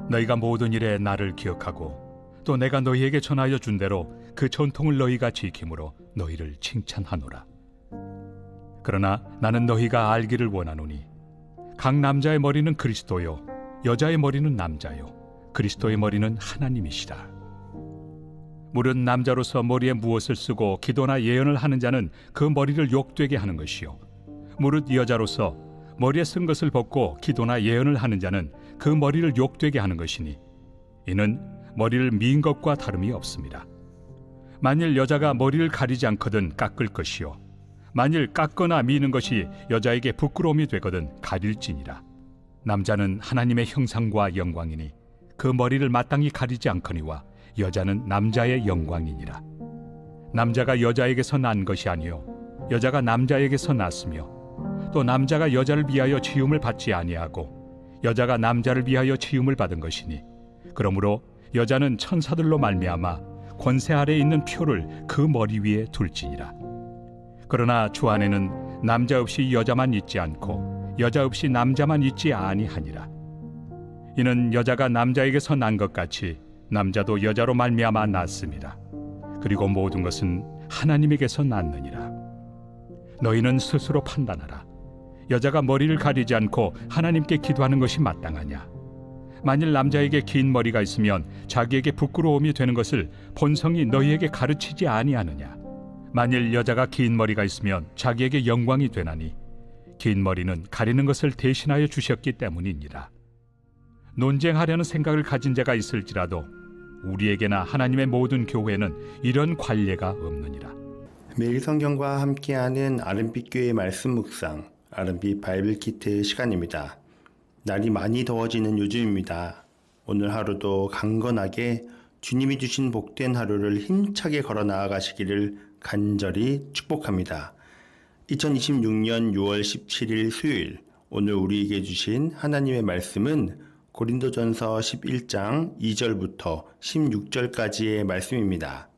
너희가 모든 일에 나를 기억하고 또 내가 너희에게 전하여 준 대로 그 전통을 너희가 지킴으로 너희를 칭찬하노라. 그러나 나는 너희가 알기를 원하노니 각 남자의 머리는 그리스도요 여자의 머리는 남자요 그리스도의 머리는 하나님이시라. 무릇 남자로서 머리에 무엇을 쓰고 기도나 예언을 하는 자는 그 머리를 욕되게 하는 것이요 무릇 여자로서 머리에 쓴 것을 벗고 기도나 예언을 하는 자는 그 머리를 욕되게 하는 것이니 이는 머리를 미인 것과 다름이 없습니다. 만일 여자가 머리를 가리지 않거든 깎을 것이요 만일 깎거나 미는 것이 여자에게 부끄러움이 되거든 가릴지니라. 남자는 하나님의 형상과 영광이니 그 머리를 마땅히 가리지 않거니와 여자는 남자의 영광이니라. 남자가 여자에게서 난 것이 아니요 여자가 남자에게서 났으며 또 남자가 여자를 위하여 지음을 받지 아니하고 여자가 남자를 위하여 지음을 받은 것이니 그러므로 여자는 천사들로 말미암아 권세 아래에 있는 표를 그 머리 위에 둘지니라. 그러나 주 안에는 남자 없이 여자만 있지 않고 여자 없이 남자만 있지 아니하니라. 이는 여자가 남자에게서 난 것 같이 남자도 여자로 말미암아 났습니다. 그리고 모든 것은 하나님에게서 났느니라. 너희는 스스로 판단하라. 여자가 머리를 가리지 않고 하나님께 기도하는 것이 마땅하냐? 만일 남자에게 긴 머리가 있으면 자기에게 부끄러움이 되는 것을 본성이 너희에게 가르치지 아니하느냐? 만일 여자가 긴 머리가 있으면 자기에게 영광이 되나니 긴 머리는 가리는 것을 대신하여 주셨기 때문이니라. 논쟁하려는 생각을 가진 자가 있을지라도 우리에게나 하나님의 모든 교회는 이런 관례가 없느니라. 매일 성경과 함께하는 아름빛 교회 말씀 묵상, 아름빛 바이블 키트 시간입니다. 날이 많이 더워지는 요즘입니다. 오늘 하루도 강건하게 주님이 주신 복된 하루를 힘차게 걸어 나아가시기를 간절히 축복합니다. 2026년 6월 17일 수요일, 오늘 우리에게 주신 하나님의 말씀은 고린도전서 11장 2절부터 16절까지의 말씀입니다.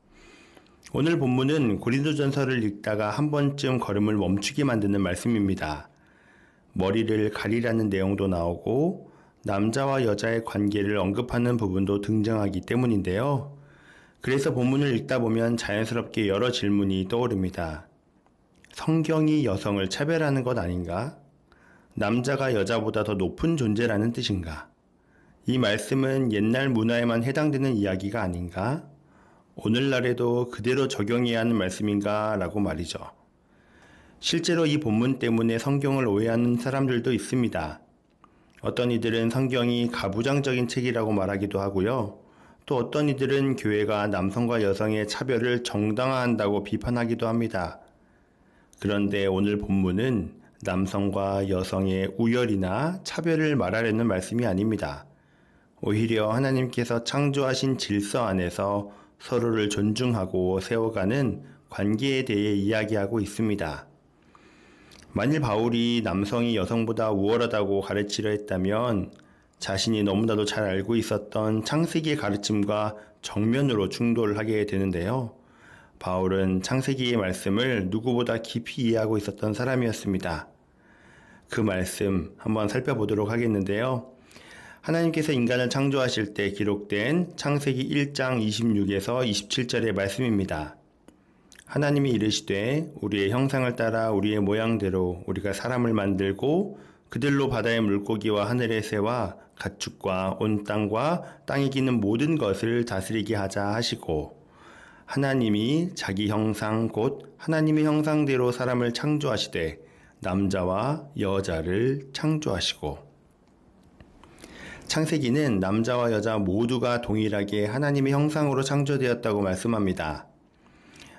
오늘 본문은 고린도전서를 읽다가 한 번쯤 걸음을 멈추게 만드는 말씀입니다. 머리를 가리라는 내용도 나오고 남자와 여자의 관계를 언급하는 부분도 등장하기 때문인데요. 그래서 본문을 읽다 보면 자연스럽게 여러 질문이 떠오릅니다. 성경이 여성을 차별하는 것 아닌가? 남자가 여자보다 더 높은 존재라는 뜻인가? 이 말씀은 옛날 문화에만 해당되는 이야기가 아닌가? 오늘날에도 그대로 적용해야 하는 말씀인가? 라고 말이죠. 실제로 이 본문 때문에 성경을 오해하는 사람들도 있습니다. 어떤 이들은 성경이 가부장적인 책이라고 말하기도 하고요. 또 어떤 이들은 교회가 남성과 여성의 차별을 정당화한다고 비판하기도 합니다. 그런데 오늘 본문은 남성과 여성의 우열이나 차별을 말하려는 말씀이 아닙니다. 오히려 하나님께서 창조하신 질서 안에서 서로를 존중하고 세워가는 관계에 대해 이야기하고 있습니다. 만일 바울이 남성이 여성보다 우월하다고 가르치려 했다면 자신이 너무나도 잘 알고 있었던 창세기의 가르침과 정면으로 충돌을 하게 되는데요. 바울은 창세기의 말씀을 누구보다 깊이 이해하고 있었던 사람이었습니다. 그 말씀 한번 살펴보도록 하겠는데요. 하나님께서 인간을 창조하실 때 기록된 창세기 1장 26에서 27절의 말씀입니다. 하나님이 이르시되 우리의 형상을 따라 우리의 모양대로 우리가 사람을 만들고 그들로 바다의 물고기와 하늘의 새와 가축과 온 땅과 땅에 기는 모든 것을 다스리게 하자 하시고 하나님이 자기 형상 곧 하나님의 형상대로 사람을 창조하시되 남자와 여자를 창조하시고. 창세기는 남자와 여자 모두가 동일하게 하나님의 형상으로 창조되었다고 말씀합니다.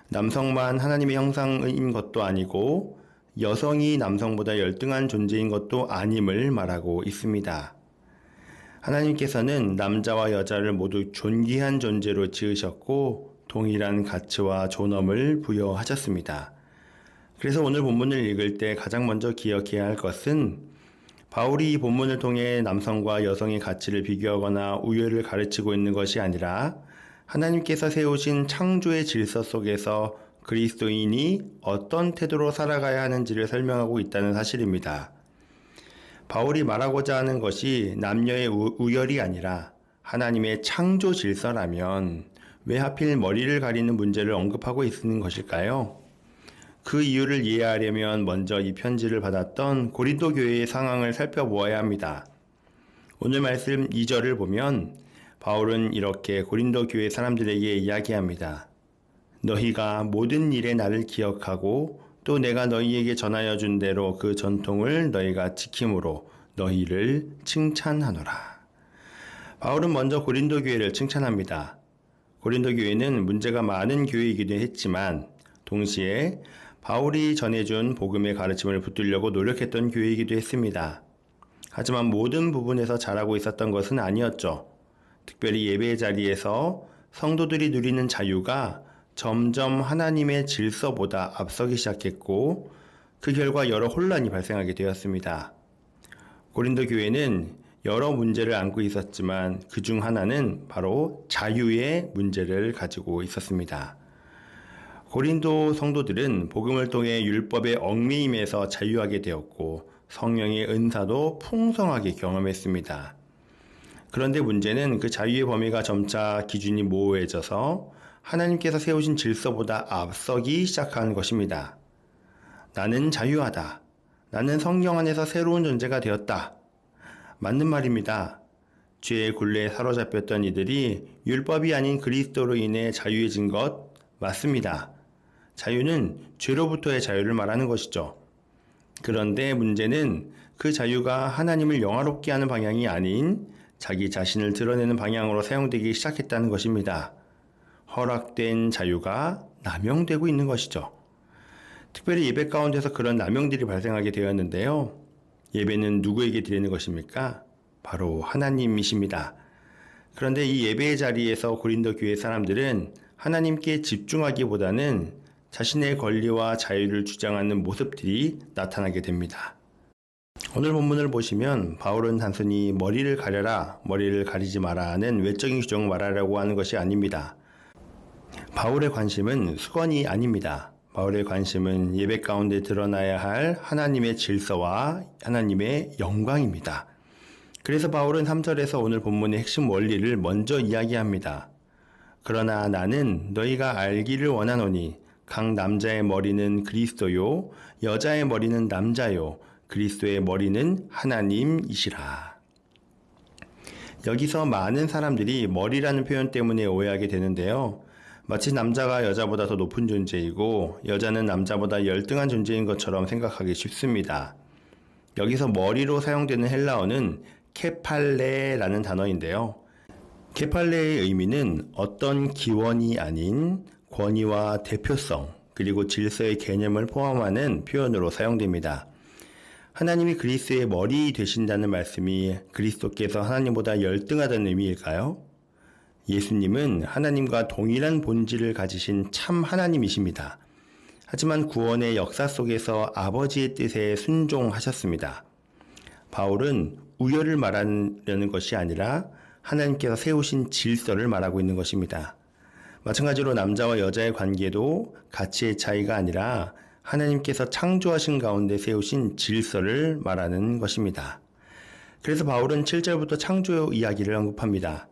남성만 하나님의 형상인 것도 아니고 여성이 남성보다 열등한 존재인 것도 아님을 말하고 있습니다. 하나님께서는 남자와 여자를 모두 존귀한 존재로 지으셨고 동일한 가치와 존엄을 부여하셨습니다. 그래서 오늘 본문을 읽을 때 가장 먼저 기억해야 할 것은 바울이 이 본문을 통해 남성과 여성의 가치를 비교하거나 우열을 가르치고 있는 것이 아니라 하나님께서 세우신 창조의 질서 속에서 그리스도인이 어떤 태도로 살아가야 하는지를 설명하고 있다는 사실입니다. 바울이 말하고자 하는 것이 남녀의 우열이 아니라 하나님의 창조 질서라면 왜 하필 머리를 가리는 문제를 언급하고 있는 것일까요? 그 이유를 이해하려면 먼저 이 편지를 받았던 고린도 교회의 상황을 살펴보아야 합니다. 오늘 말씀 2절을 보면 바울은 이렇게 고린도 교회 사람들에게 이야기합니다. 너희가 모든 일에 나를 기억하고 또 내가 너희에게 전하여 준 대로 그 전통을 너희가 지킴으로 너희를 칭찬하노라. 바울은 먼저 고린도 교회를 칭찬합니다. 고린도 교회는 문제가 많은 교회이기도 했지만 동시에 바울이 전해준 복음의 가르침을 붙들려고 노력했던 교회이기도 했습니다. 하지만 모든 부분에서 잘하고 있었던 것은 아니었죠. 특별히 예배의 자리에서 성도들이 누리는 자유가 점점 하나님의 질서보다 앞서기 시작했고 그 결과 여러 혼란이 발생하게 되었습니다. 고린도 교회는 여러 문제를 안고 있었지만 그 중 하나는 바로 자유의 문제를 가지고 있었습니다. 고린도 성도들은 복음을 통해 율법의 얽매임에서 자유하게 되었고 성령의 은사도 풍성하게 경험했습니다. 그런데 문제는 그 자유의 범위가 점차 기준이 모호해져서 하나님께서 세우신 질서보다 앞서기 시작하는 것입니다. 나는 자유하다. 나는 성령 안에서 새로운 존재가 되었다. 맞는 말입니다. 죄의 굴레에 사로잡혔던 이들이 율법이 아닌 그리스도로 인해 자유해진 것 맞습니다. 자유는 죄로부터의 자유를 말하는 것이죠. 그런데 문제는 그 자유가 하나님을 영화롭게 하는 방향이 아닌 자기 자신을 드러내는 방향으로 사용되기 시작했다는 것입니다. 허락된 자유가 남용되고 있는 것이죠. 특별히 예배 가운데서 그런 남용들이 발생하게 되었는데요. 예배는 누구에게 드리는 것입니까? 바로 하나님이십니다. 그런데 이 예배의 자리에서 고린도 교회 사람들은 하나님께 집중하기보다는 자신의 권리와 자유를 주장하는 모습들이 나타나게 됩니다. 오늘 본문을 보시면 바울은 단순히 머리를 가려라, 머리를 가리지 마라 하는 외적인 규정을 말하려고 하는 것이 아닙니다. 바울의 관심은 수건이 아닙니다. 바울의 관심은 예배 가운데 드러나야 할 하나님의 질서와 하나님의 영광입니다. 그래서 바울은 3절에서 오늘 본문의 핵심 원리를 먼저 이야기합니다. 그러나 나는 너희가 알기를 원하노니 각 남자의 머리는 그리스도요 여자의 머리는 남자요 그리스도의 머리는 하나님이시라. 여기서 많은 사람들이 머리라는 표현 때문에 오해하게 되는데요. 마치 남자가 여자보다 더 높은 존재이고 여자는 남자보다 열등한 존재인 것처럼 생각하기 쉽습니다. 여기서 머리로 사용되는 헬라어는 케팔레라는 단어인데요. 케팔레의 의미는 어떤 기원이 아닌 권위와 대표성 그리고 질서의 개념을 포함하는 표현으로 사용됩니다. 하나님이 그리스도의 머리 되신다는 말씀이 그리스도께서 하나님보다 열등하다는 의미일까요? 예수님은 하나님과 동일한 본질을 가지신 참 하나님이십니다. 하지만 구원의 역사 속에서 아버지의 뜻에 순종하셨습니다. 바울은 우열을 말하려는 것이 아니라 하나님께서 세우신 질서를 말하고 있는 것입니다. 마찬가지로 남자와 여자의 관계도 가치의 차이가 아니라 하나님께서 창조하신 가운데 세우신 질서를 말하는 것입니다. 그래서 바울은 7절부터 창조 이야기를 언급합니다.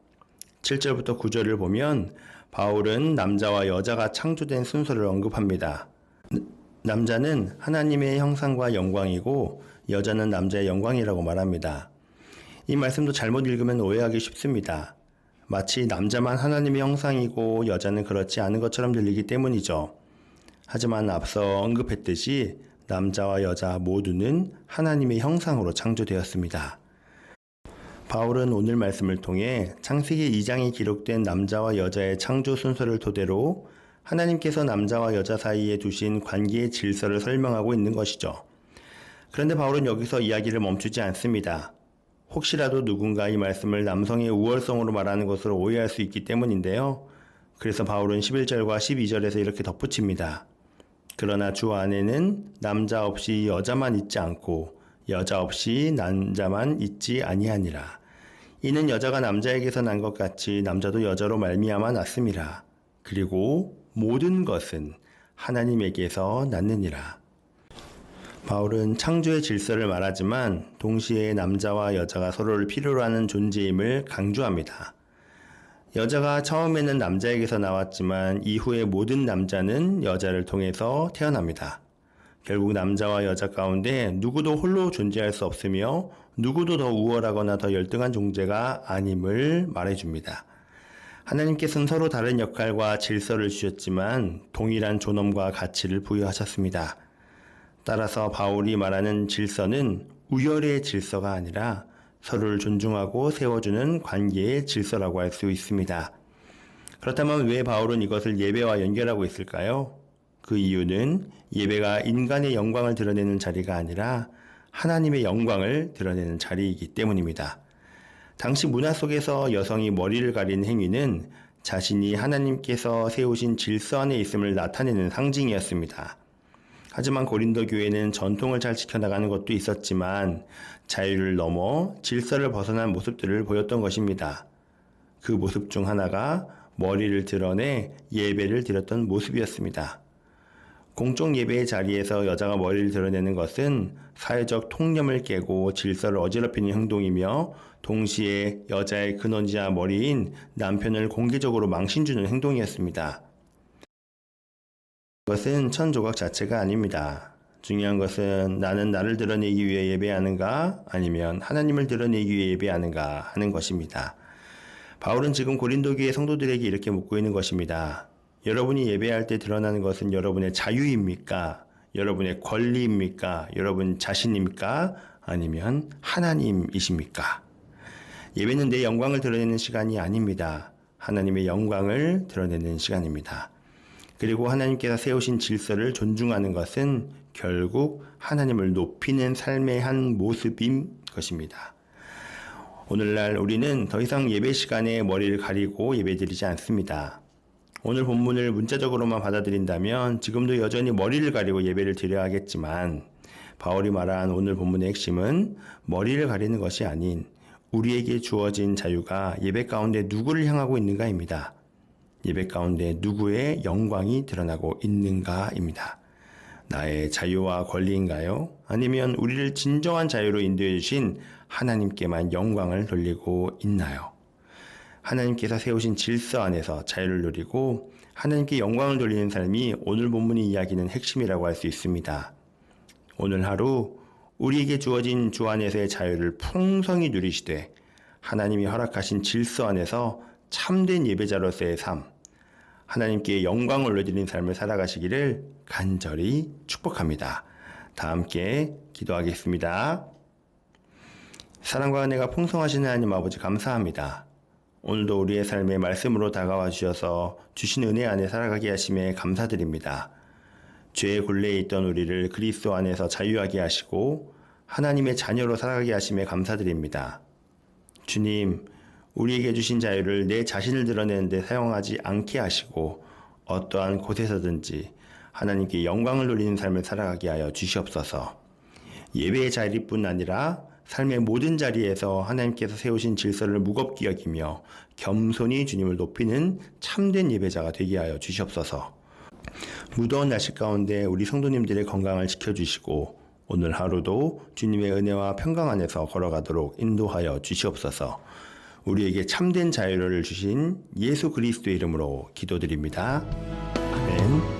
7절부터 9절을 보면 바울은 남자와 여자가 창조된 순서를 언급합니다. 남자는 하나님의 형상과 영광이고 여자는 남자의 영광이라고 말합니다. 이 말씀도 잘못 읽으면 오해하기 쉽습니다. 마치 남자만 하나님의 형상이고 여자는 그렇지 않은 것처럼 들리기 때문이죠. 하지만 앞서 언급했듯이 남자와 여자 모두는 하나님의 형상으로 창조되었습니다. 바울은 오늘 말씀을 통해 창세기 2장에 기록된 남자와 여자의 창조 순서를 토대로 하나님께서 남자와 여자 사이에 두신 관계의 질서를 설명하고 있는 것이죠. 그런데 바울은 여기서 이야기를 멈추지 않습니다. 혹시라도 누군가 이 말씀을 남성의 우월성으로 말하는 것으로 오해할 수 있기 때문인데요. 그래서 바울은 11절과 12절에서 이렇게 덧붙입니다. 그러나 주 안에는 남자 없이 여자만 있지 않고 여자 없이 남자만 있지 아니하니라. 이는 여자가 남자에게서 난 것 같이 남자도 여자로 말미암아 났음이라. 그리고 모든 것은 하나님에게서 났느니라. 바울은 창조의 질서를 말하지만 동시에 남자와 여자가 서로를 필요로 하는 존재임을 강조합니다. 여자가 처음에는 남자에게서 나왔지만 이후에 모든 남자는 여자를 통해서 태어납니다. 결국 남자와 여자 가운데 누구도 홀로 존재할 수 없으며 누구도 더 우월하거나 더 열등한 존재가 아님을 말해줍니다. 하나님께서는 서로 다른 역할과 질서를 주셨지만 동일한 존엄과 가치를 부여하셨습니다. 따라서 바울이 말하는 질서는 우열의 질서가 아니라 서로를 존중하고 세워주는 관계의 질서라고 할 수 있습니다. 그렇다면 왜 바울은 이것을 예배와 연결하고 있을까요? 그 이유는 예배가 인간의 영광을 드러내는 자리가 아니라 하나님의 영광을 드러내는 자리이기 때문입니다. 당시 문화 속에서 여성이 머리를 가린 행위는 자신이 하나님께서 세우신 질서 안에 있음을 나타내는 상징이었습니다. 하지만 고린도 교회는 전통을 잘 지켜나가는 것도 있었지만 자유를 넘어 질서를 벗어난 모습들을 보였던 것입니다. 그 모습 중 하나가 머리를 드러내 예배를 드렸던 모습이었습니다. 공적 예배의 자리에서 여자가 머리를 드러내는 것은 사회적 통념을 깨고 질서를 어지럽히는 행동이며 동시에 여자의 근원이자 머리인 남편을 공개적으로 망신주는 행동이었습니다. 그것은 천조각 자체가 아닙니다. 중요한 것은 나는 나를 드러내기 위해 예배하는가 아니면 하나님을 드러내기 위해 예배하는가 하는 것입니다. 바울은 지금 고린도 교회 성도들에게 이렇게 묻고 있는 것입니다. 여러분이 예배할 때 드러나는 것은 여러분의 자유입니까? 여러분의 권리입니까? 여러분 자신입니까? 아니면 하나님이십니까? 예배는 내 영광을 드러내는 시간이 아닙니다. 하나님의 영광을 드러내는 시간입니다. 그리고 하나님께서 세우신 질서를 존중하는 것은 결국 하나님을 높이는 삶의 한 모습인 것입니다. 오늘날 우리는 더 이상 예배 시간에 머리를 가리고 예배드리지 않습니다. 오늘 본문을 문자적으로만 받아들인다면 지금도 여전히 머리를 가리고 예배를 드려야 하겠지만 바울이 말한 오늘 본문의 핵심은 머리를 가리는 것이 아닌 우리에게 주어진 자유가 예배 가운데 누구를 향하고 있는가입니다. 예배 가운데 누구의 영광이 드러나고 있는가입니다. 나의 자유와 권리인가요? 아니면 우리를 진정한 자유로 인도해 주신 하나님께만 영광을 돌리고 있나요? 하나님께서 세우신 질서 안에서 자유를 누리고 하나님께 영광을 돌리는 삶이 오늘 본문이 이야기는 핵심이라고 할 수 있습니다. 오늘 하루 우리에게 주어진 주 안에서의 자유를 풍성히 누리시되 하나님이 허락하신 질서 안에서 참된 예배자로서의 삶, 하나님께 영광을 올려드리는 삶을 살아가시기를 간절히 축복합니다. 다 함께 기도하겠습니다. 사랑과 은혜가 풍성하신 하나님 아버지 감사합니다. 오늘도 우리의 삶에 말씀으로 다가와 주셔서 주신 은혜 안에 살아가게 하심에 감사드립니다. 죄의 굴레에 있던 우리를 그리스도 안에서 자유하게 하시고 하나님의 자녀로 살아가게 하심에 감사드립니다. 주님, 우리에게 주신 자유를 내 자신을 드러내는 데 사용하지 않게 하시고 어떠한 곳에서든지 하나님께 영광을 돌리는 삶을 살아가게 하여 주시옵소서. 예배의 자리뿐 아니라 삶의 모든 자리에서 하나님께서 세우신 질서를 무겁게 여기며 겸손히 주님을 높이는 참된 예배자가 되게 하여 주시옵소서. 무더운 날씨 가운데 우리 성도님들의 건강을 지켜주시고 오늘 하루도 주님의 은혜와 평강 안에서 걸어가도록 인도하여 주시옵소서. 우리에게 참된 자유를 주신 예수 그리스도의 이름으로 기도드립니다. 아멘.